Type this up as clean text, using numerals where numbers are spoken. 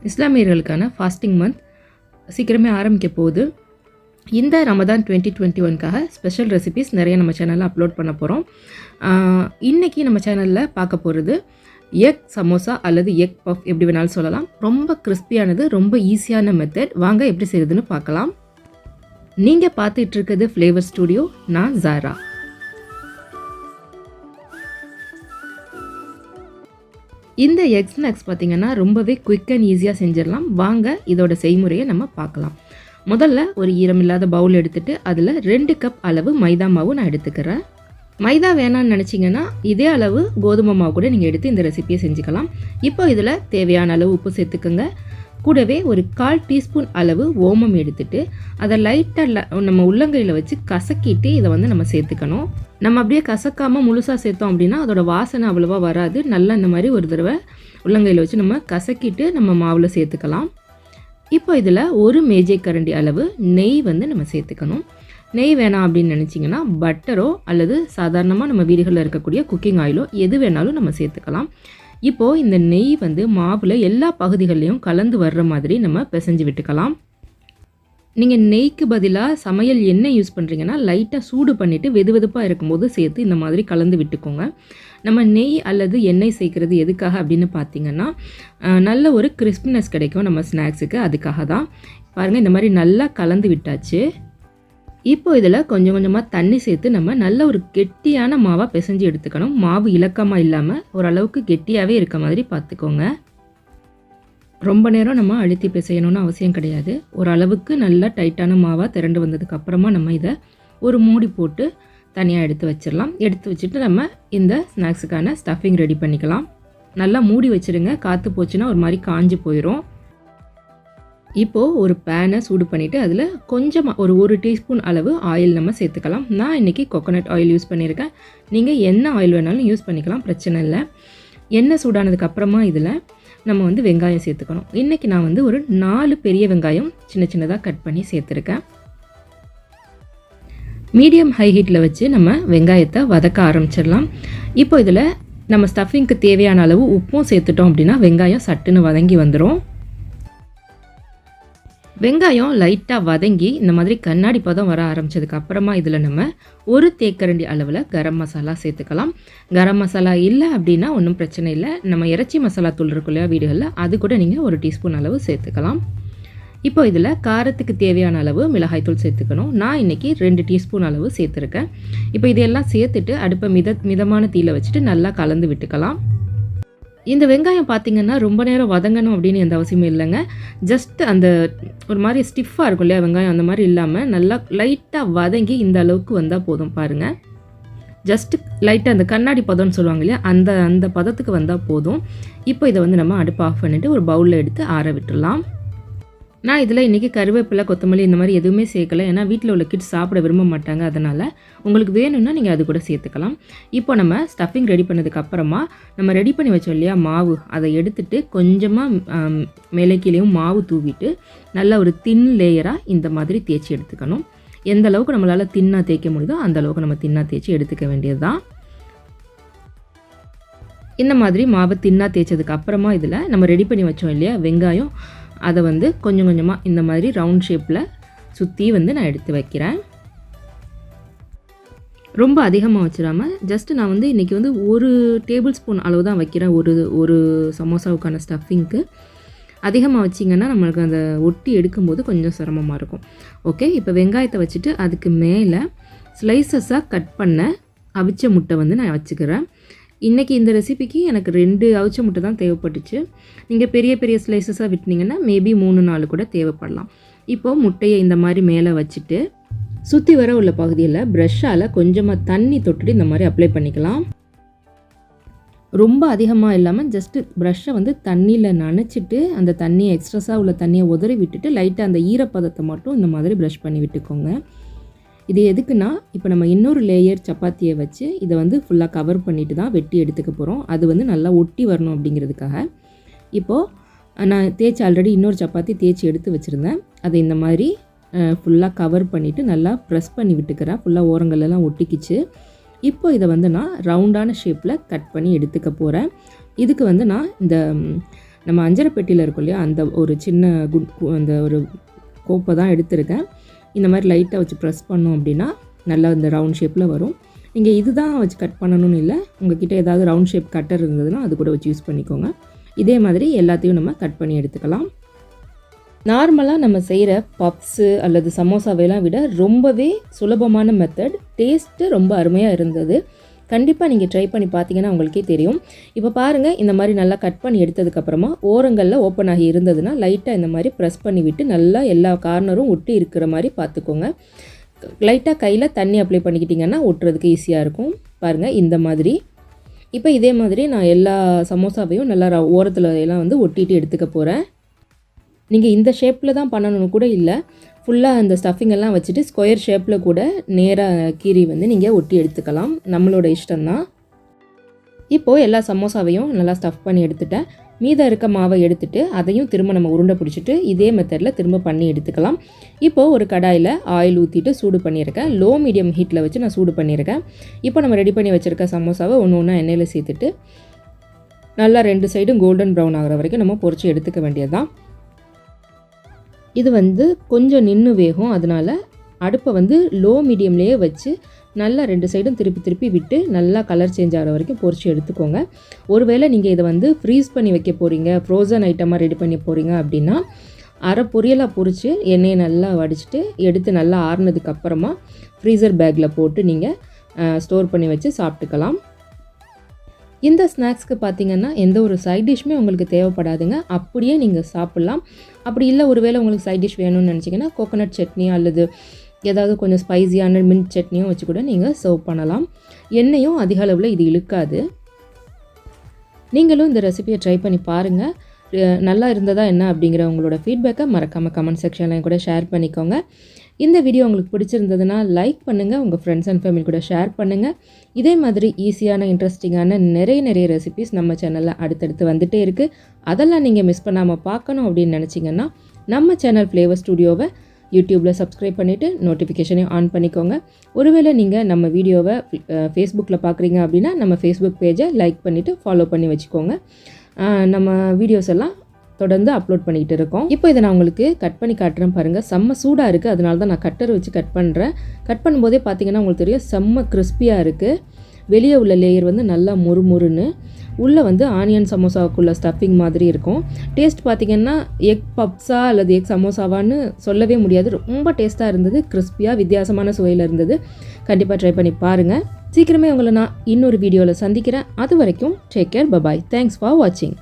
இஸ்லாமியர்களுக்கான fasting month சீக்கிரமே ஆரம்பிக்க போகுது. இந்த ரமதான் 2021க்காக ஸ்பெஷல் ரெசிபிஸ் நிறைய நம்ம சேனலில் அப்லோட் பண்ண போகிறோம். இன்றைக்கி நம்ம சேனலில் பார்க்க போகிறது எக் சமோசா அல்லது எக் பஃப், எப்படி வேணாலும் சொல்லலாம். ரொம்ப கிறிஸ்பியானது, ரொம்ப ஈஸியான மெத்தட். வாங்க எப்படி செய்யுதுன்னு பார்க்கலாம். நீங்கள் பார்த்துட்டு இருக்கிறது ஃப்ளேவர் ஸ்டுடியோ. நான் ஜாரா. இந்த எக் ஸ்நாக்ஸ் பார்த்திங்கன்னா ரொம்பவே குயிக் அண்ட் ஈஸியாக செஞ்சிடலாம். வாங்க இதோட செய்முறையை நம்ம பார்க்கலாம். முதல்ல ஒரு ஈரமில்லாத பவுல் எடுத்துகிட்டு அதில் 2 கப் அளவு மைதா மாவு நான் எடுத்துக்கிறேன். மைதா வேணான்னு நினச்சிங்கன்னா இதே அளவு கோதுமை மாவு கூட நீங்கள் எடுத்து இந்த ரெசிபியை செஞ்சுக்கலாம். இப்போ இதில் தேவையான அளவு உப்பு சேர்த்துக்கோங்க. கூடவே ஒரு 1/4 டீஸ்பூன் அளவு ஓமம் எடுத்துட்டு அதை லைட்டாக நம்ம உள்ளங்கையில் வச்சு கசக்கிட்டு இதை நம்ம சேர்த்துக்கணும். நம்ம அப்படியே கசக்காமல் முழுசாக சேர்த்தோம் அப்படின்னா அதோட வாசனை அவ்வளோவா வராது. நல்லா இந்த மாதிரி ஒரு தடவை உள்ளங்கையில் வச்சு நம்ம கசக்கிட்டு நம்ம மாவில் சேர்த்துக்கலாம். இப்போ இதில் ஒரு மேஜை கரண்டி அளவு நெய் நம்ம சேர்த்துக்கணும். நெய் வேணாம் அப்படின்னு நினச்சிங்கன்னா பட்டரோ அல்லது சாதாரணமாக நம்ம வீடுகளில் இருக்கக்கூடிய குக்கிங் ஆயிலோ எது வேணாலும் நம்ம சேர்த்துக்கலாம். இப்போது இந்த நெய் மாவில் எல்லா பகுதிகள்லையும் கலந்து வர்ற மாதிரி நம்ம பிசைஞ்சு விட்டுக்கலாம். நீங்கள் நெய்க்கு பதிலாக சமையல் எண்ணெய் யூஸ் பண்ணுறீங்கன்னா லைட்டாக சூடு பண்ணிவிட்டு வெதுவெதுப்பாக இருக்கும்போது சேர்த்து இந்த மாதிரி கலந்து விட்டுக்கோங்க. நம்ம நெய் அல்லது எண்ணெய் சேர்க்குறது எதுக்காக அப்படின்னு பார்த்தீங்கன்னா நல்ல ஒரு கிறிஸ்பினஸ் கிடைக்கும் நம்ம ஸ்நாக்ஸுக்கு. அதுக்காக தான். பாருங்கள், இந்த மாதிரி நல்லா கலந்து விட்டாச்சு. இப்போ இதில் கொஞ்சம் கொஞ்சமாக தண்ணி சேர்த்து நம்ம நல்ல ஒரு கெட்டியான மாவாக பிசைஞ்சு எடுத்துக்கணும். மாவு இலக்கமாக இல்லாமல் ஓரளவுக்கு கெட்டியாகவே இருக்க மாதிரி பார்த்துக்கோங்க. ரொம்ப நேரம் நம்ம அழுத்தி பிசையணும்னு அவசியம் கிடையாது. ஓரளவுக்கு நல்லா டைட்டான மாவாக திரண்டு வந்ததுக்கப்புறமா நம்ம இதை ஒரு மூடி போட்டு தனியாக எடுத்து வச்சிடலாம். எடுத்து வச்சுட்டு நம்ம இந்த ஸ்நாக்ஸுக்கான ஸ்டஃபிங் ரெடி பண்ணிக்கலாம். நல்லா மூடி வச்சுருங்க. காற்று போச்சுன்னா ஒரு மாதிரி காஞ்சி போயிடும். இப்போது ஒரு பேனை சூடு பண்ணிவிட்டு அதில் கொஞ்சமாக ஒரு டீஸ்பூன் அளவு ஆயில் நம்ம சேர்த்துக்கலாம். நான் இன்றைக்கி கோகோனட் ஆயில் யூஸ் பண்ணியிருக்கேன். நீங்கள் என்ன ஆயில் வேணாலும் யூஸ் பண்ணிக்கலாம், பிரச்சனை இல்லை. எண்ணெய் சூடானதுக்கு அப்புறமா இதில் நம்ம வெங்காயம் சேர்த்துக்கணும். இன்றைக்கி நான் ஒரு 4 பெரிய வெங்காயம் சின்ன சின்னதாக கட் பண்ணி சேர்த்துருக்கேன். மீடியம் ஹை ஹீட்டில் வச்சு நம்ம வெங்காயத்தை வதக்க ஆரம்பிச்சிடலாம். இப்போ இதில் நம்ம ஸ்டஃபிங்க்கு தேவையான அளவு உப்பும் சேர்த்துட்டோம் அப்படின்னா வெங்காயம் சட்டுன்னு வதங்கி வந்துடும். வெங்காயம் லைட்டாக வதங்கி இந்த மாதிரி கண்ணாடி பதம் வர ஆரம்பித்ததுக்கு அப்புறமா இதில் நம்ம ஒரு தேக்கரண்டி அளவில் கரம் மசாலா சேர்த்துக்கலாம். கரம் மசாலா இல்லை அப்படின்னா ஒன்றும் பிரச்சனை இல்லை. நம்ம இறைச்சி மசாலா தூள் இருக்கும் இல்லையா வீடுகளில், அது கூட நீங்கள் ஒரு டீஸ்பூன் அளவு சேர்த்துக்கலாம். இப்போ இதில் காரத்துக்கு தேவையான அளவு மிளகாய்த்தூள் சேர்த்துக்கணும். நான் இன்றைக்கி 2 டீஸ்பூன் அளவு சேர்த்துருக்கேன். இப்போ இதெல்லாம் சேர்த்துட்டு அடுப்பை மிதமான தீயில் வச்சுட்டு நல்லா கலந்து விட்டுக்கலாம். இந்த வெங்காயம் பார்த்திங்கன்னா ரொம்ப நேரம் வதங்கணும் அப்படின்னு எந்த அவசியமும் இல்லைங்க. ஜஸ்ட் அந்த ஒரு மாதிரி ஸ்டிஃபாக இருக்கும் இல்லையா வெங்காயம், அந்த மாதிரி இல்லாமல் நல்லா லைட்டாக வதங்கி இந்த அளவுக்கு வந்தால் போதும். பாருங்கள், ஜஸ்ட்டு லைட்டாக அந்த கண்ணாடி பதம்னு சொல்லுவாங்க இல்லையா, அந்த பதத்துக்கு வந்தால் போதும். இப்போ இதை நம்ம அடுப்பு ஆஃப் பண்ணிவிட்டு ஒரு பவுலில் எடுத்து ஆற விட்டுடலாம். நான் இதில் இன்றைக்கி கருவேப்பிலை, கொத்தமல்லி இந்த மாதிரி எதுவுமே சேர்க்கலை. ஏன்னா வீட்டில் உள்ள கிட்ஸ் சாப்பிட விரும்ப மாட்டாங்க. அதனால் உங்களுக்கு வேணும்னா நீங்கள் அது கூட சேர்த்துக்கலாம். இப்போ நம்ம ஸ்டஃபிங் ரெடி பண்ணதுக்கப்புறமா நம்ம ரெடி பண்ணி வச்சோம் இல்லையா மாவு, அதை எடுத்துகிட்டு கொஞ்சமாக மேலே கீழேயும் மாவு தூவிட்டு நல்லா ஒரு தின் லேயராக இந்த மாதிரி தேய்ச்சி எடுத்துக்கணும். எந்த அளவுக்கு நம்மளால் தின்னாக தேய்க்க முடியுதோ அந்த அளவுக்கு நம்ம தின்னாக தேய்ச்சி எடுத்துக்க வேண்டியது தான். இந்த மாதிரி மாவை தின்னாக தேய்ச்சதுக்கு அப்புறமா இதில் நம்ம ரெடி பண்ணி வச்சோம் இல்லையா வெங்காயம், அதை கொஞ்சம் கொஞ்சமாக இந்த மாதிரி ரவுண்ட் ஷேப்பில் சுற்றி நான் எடுத்து வைக்கிறேன். ரொம்ப அதிகமாக வச்சிடாமல் ஜஸ்ட் நான் இன்றைக்கி ஒரு டேபிள் ஸ்பூன் அளவு தான் வைக்கிறேன் ஒரு சமோசாவுக்கான ஸ்டஃபிங்க்கு. அதிகமாக வச்சிங்கன்னா நம்மளுக்கு அந்த ஒட்டி எடுக்கும்போது கொஞ்சம் சிரமமாக இருக்கும். ஓகே, இப்போ வெங்காயத்தை வச்சுட்டு அதுக்கு மேலே ஸ்லைசஸாக கட் பண்ண அவிச்ச முட்டை நான் வச்சுக்கிறேன். இன்றைக்கி இந்த ரெசிபிக்கு எனக்கு 2 அவிச்ச முட்டை தான் தேவைப்பட்டுச்சு. நீங்கள் பெரிய பெரிய ஸ்லைசஸாக விட்டிங்கன்னா மேபி 3-4 கூட தேவைப்படலாம். இப்போது முட்டையை இந்த மாதிரி மேலே வச்சுட்டு சுற்றி வர உள்ள பகுதியில் ப்ரஷ்ஷால் கொஞ்சமாக தண்ணி தொட்டுட்டு இந்த மாதிரி அப்ளை பண்ணிக்கலாம். ரொம்ப அதிகமாக இல்லாமல் ஜஸ்ட்டு ப்ரஷ்ஷை தண்ணியில் நனைச்சிட்டு அந்த தண்ணியை எக்ஸ்ட்ரஸாக உள்ள தண்ணியை உதறி விட்டுட்டு லைட்டாக அந்த ஈரப்பதத்தை மட்டும் இந்த மாதிரி ப்ரஷ் பண்ணி விட்டுக்கோங்க. இது எதுக்குன்னா இப்போ நம்ம இன்னொரு லேயர் சப்பாத்தியை வச்சு இதை ஃபுல்லாக கவர் பண்ணிட்டு தான் வெட்டி எடுத்துக்க போகிறோம். அது நல்லா ஒட்டி வரணும் அப்படிங்கிறதுக்காக. இப்போது நான் ஆல்ரெடி இன்னொரு சப்பாத்தி தேய்ச்சி எடுத்து வச்சுருந்தேன். அதை இந்த மாதிரி ஃபுல்லாக கவர் பண்ணிவிட்டு நல்லா ப்ரெஸ் பண்ணி விட்டுக்கிறேன். ஃபுல்லாக ஓரங்கள்லாம் ஒட்டிக்கிச்சு. இப்போ இதை நான் ரவுண்டான ஷேப்பில் கட் பண்ணி எடுத்துக்க போகிறேன். இதுக்கு நான் இந்த நம்ம அஞ்சரை பெட்டியில் இருக்கும் இல்லையா, அந்த ஒரு சின்ன அந்த ஒரு கோப்பை தான் எடுத்திருக்கேன். இந்த மாதிரி லைட்டாக வச்சு ப்ரெஸ் பண்ணோம் அப்படின்னா நல்லா இந்த ரவுண்ட் ஷேப்பில் வரும். நீங்கள் இது தான் வச்சு கட் பண்ணணும்னு இல்லை, உங்கள்கிட்ட ஏதாவது ரவுண்ட் ஷேப் கட்டர் இருந்ததுன்னா அது கூட வச்சு யூஸ் பண்ணிக்கோங்க. இதே மாதிரி எல்லாத்தையும் நம்ம கட் பண்ணி எடுத்துக்கலாம். நார்மலாக நம்ம செய்கிற பப்ஸு அல்லது சமோசாவையெல்லாம் விட ரொம்பவே சுலபமான மெத்தட். டேஸ்ட்டு ரொம்ப அருமையாக இருந்தது. கண்டிப்பாக நீங்கள் ட்ரை பண்ணி பார்த்தீங்கன்னா உங்களுக்கே தெரியும். இப்போ பாருங்கள், இந்த மாதிரி நல்லா கட் பண்ணி எடுத்ததுக்கப்புறமா ஓரங்களில் ஓப்பன் ஆகி இருந்ததுன்னா லைட்டாக இந்த மாதிரி ப்ரெஸ் பண்ணி விட்டு நல்லா எல்லா கார்னரும் ஒட்டி இருக்கிற மாதிரி பார்த்துக்கோங்க. லைட்டாக கையில் தண்ணி அப்ளை பண்ணிக்கிட்டிங்கன்னா ஒட்டுறதுக்கு ஈஸியாக இருக்கும். பாருங்கள் இந்த மாதிரி. இப்போ இதே மாதிரி நான் எல்லா சமோசாவையும் நல்லா ஓரத்தில் எல்லாம் வந்து ஒட்டிட்டு எடுத்துக்க போகிறேன். நீங்கள் இந்த ஷேப்பில் தான் பண்ணணும்னு கூட இல்லை, ஃபுல்லாக அந்த ஸ்டஃபிங் எல்லாம் வச்சுட்டு ஸ்கொயர் ஷேப்பில் கூட நேராக கீறி வந்து நீங்கள் ஒட்டி எடுத்துக்கலாம். நம்மளோட இஷ்டம்தான். இப்போது எல்லா சமோசாவையும் நல்லா ஸ்டஃப் பண்ணி எடுத்துட்டேன். மீதம் இருக்க மாவை எடுத்துகிட்டு அதையும் திரும்ப நம்ம உருண்டை பிடிச்சிட்டு இதே மெத்தடில் திரும்ப பண்ணி எடுத்துக்கலாம். இப்போது ஒரு கடாயில் ஆயில் ஊற்றிட்டு சூடு பண்ணியிருக்கேன். லோ மீடியம் ஹீட்டில் வச்சு நான் சூடு பண்ணியிருக்கேன். இப்போ நம்ம ரெடி பண்ணி வச்சுருக்க சமோசாவை ஒன்று ஒன்றா எண்ணெயில் சேர்த்துட்டு நல்லா 2 சைடும் கோல்டன் ப்ரௌன் ஆகிற வரைக்கும் நம்ம பொரிச்சு எடுத்துக்க வேண்டியது தான். இது வந்து கொஞ்சம் நின்று வேகும், அதனால் அடுப்பை வந்து லோ மீடியம்லேயே வச்சு நல்லா 2 சைடும் திருப்பி விட்டு நல்லா கலர் சேஞ்ச் ஆகிற வரைக்கும் பொரிச்சு எடுத்துக்கோங்க. ஒருவேளை நீங்கள் இதை வந்து ஃப்ரீஸ் பண்ணி வைக்க போகிறீங்க, ஃப்ரோசன் ஐட்டமாக ரெடி பண்ணி போகிறீங்க அப்படின்னா அரை பொரியலாக பொரித்து எண்ணெயை நல்லா வடிச்சிட்டு எடுத்து நல்லா ஆறுனதுக்கப்புறமா ஃப்ரீசர் பேக்கில் போட்டு நீங்கள் ஸ்டோர் பண்ணி வச்சு சாப்பிட்டுக்கலாம். இந்த ஸ்நாக்ஸ்க்கு பார்த்திங்கன்னா எந்த ஒரு சைட் டிஷ்மே உங்களுக்கு தேவைப்படாதுங்க. அப்படியே நீங்கள் சாப்பிட்லாம். அப்படி இல்லை, ஒருவேளை உங்களுக்கு சைட் டிஷ் வேணும்னு நினச்சிங்கன்னா கோகோனட் சட்னி அல்லது ஏதாவது கொஞ்சம் ஸ்பைஸியான மின்ட் சட்னியும் வச்சு கூட நீங்கள் சர்வ் பண்ணலாம். எண்ணெயும் அதிக அளவில் இது இழுக்காது. நீங்களும் இந்த ரெசிபியை ட்ரை பண்ணி பாருங்கள். நல்லா இருந்ததா என்ன அப்படிங்கிற உங்களோட ஃபீட்பேக்கை மறக்காமல் கமெண்ட் செக்ஷன்லையும் கூட ஷேர் பண்ணிக்கோங்க. இந்த வீடியோ உங்களுக்கு பிடிச்சிருந்ததுன்னா லைக் பண்ணுங்கள், உங்கள் ஃப்ரெண்ட்ஸ் அண்ட் ஃபேமிலி கூட ஷேர் பண்ணுங்கள். இதே மாதிரி ஈஸியான இன்ட்ரெஸ்டிங்கான நிறைய ரெசிபிஸ் நம்ம சேனலில் அடுத்தடுத்து வந்துகிட்டே இருக்குது. அதெல்லாம் நீங்கள் மிஸ் பண்ணாமல் பார்க்கணும் அப்படின்னு நினச்சிங்கன்னா நம்ம சேனல் ஃப்ளேவர் ஸ்டுடியோவை யூடியூப்பில் சப்ஸ்கிரைப் பண்ணிவிட்டு நோட்டிஃபிகேஷனையும் ஆன் பண்ணிக்கோங்க. ஒருவேளை நீங்கள் நம்ம வீடியோவை ஃபேஸ்புக்கில் பார்க்குறீங்க அப்படின்னா நம்ம ஃபேஸ்புக் பேஜை லைக் பண்ணிவிட்டு ஃபாலோ பண்ணி வச்சுக்கோங்க. நம்ம வீடியோஸ் எல்லாம் தொடர்ந்து அப்லோட் பண்ணிக்கிட்டு இருக்கோம். இப்போ இதை நான் உங்களுக்கு கட் பண்ணி காட்டுறேன் பாருங்கள். செம்ம சூடாக இருக்குது, அதனால தான் நான் கட்டர் வச்சு கட் பண்ணுறேன். கட் பண்ணும்போதே பார்த்தீங்கன்னா உங்களுக்கு தெரியும் செம்ம கிறிஸ்பியாக இருக்குது. வெளியே உள்ள லேயர் வந்து நல்லா முறுமுறுன்னு, உள்ளே வந்து ஆனியன் சமோசாவுக்குள்ள ஸ்டஃபிங் மாதிரி இருக்கும். டேஸ்ட் பார்த்திங்கன்னா எக் பப்ஸா அல்லது எக் சமோசாவான்னு சொல்லவே முடியாது. ரொம்ப டேஸ்ட்டாக இருந்தது, கிறிஸ்பியாக வித்தியாசமான சுவையில் இருந்தது. கண்டிப்பாக ட்ரை பண்ணி பாருங்கள். சீக்கிரமே உங்களை நான் இன்னொரு வீடியோவில் சந்திக்கிறேன். அது வரைக்கும் take care, bye bye. Thanks for வாட்சிங்.